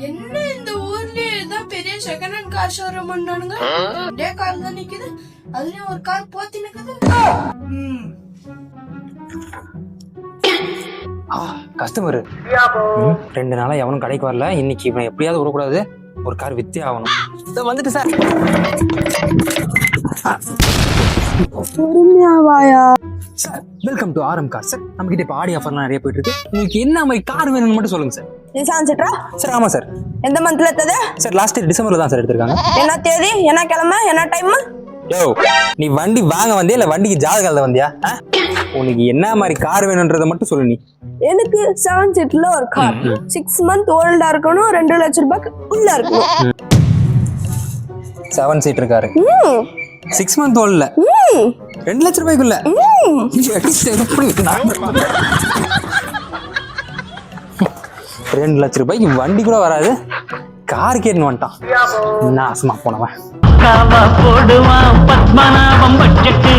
என்ன இந்த ஊர்லயே தான் பெரிய செகண்ட் ஹேண்ட் கார் ஷோரூம் பண்ணானுங்க. ஒரே கார் தான் நிக்குது, அதுலயும் ஒரு கார் போத்தி நிக்குது. கஸ்டமர் 2 நாளா எவனும் கடைக்கு வரல. இன்னைக்கு இவன் எப்படியாவது விடக்கூடாது, ஒரு கார் வித்தே ஆகணும். வந்துட்டு sir. Sir welcome to RM car. Sir நம்ம கிட்ட இப்ப ஆடி ஆஃபர்லாம் நிறைய போயிட்டு இருக்கு. உங்களுக்கு என்ன மாதிரி கார் வேணும்னு மட்டும் சொல்லுங்க சார். Nissan சிட்ரா sir. ஆமா சார். எந்த மந்த்ல எடுத்தது சார்? லாஸ்ட் டிசம்பர்ல தான் சார் எடுத்திருக்காங்க. என்ன தேதி, என்ன கிழமை, என்ன டைம்? யோ, நீ வண்டி வாங்க வந்தியா இல்ல வண்டிக்கு ஜாதகால வந்தியா? உனக்கு என்ன மாதிரி கார் வேணும்ன்றத மட்டும் சொல்லு. நீ எனக்கு 7 சீட்ல ஒரு கார், 6 மந்த் ஓல்டா இருக்கணும், 2 லட்சம் ரூபாய்க்கு உள்ள இருக்கணும். 7 சீட்டர் காரு, 6 மந்த் ஓல்ட்ல 2 லட்சம் ரூபாய்க்குள்ள. 2 லட்சம் ரூபாய்க்கு வண்டி கூட வராது, கார் கேட்டுன்னு வந்துட்டான். என்ன ஆசமா போனவன். போடுவான் பத்மநாபம் பட்ஜெட்டு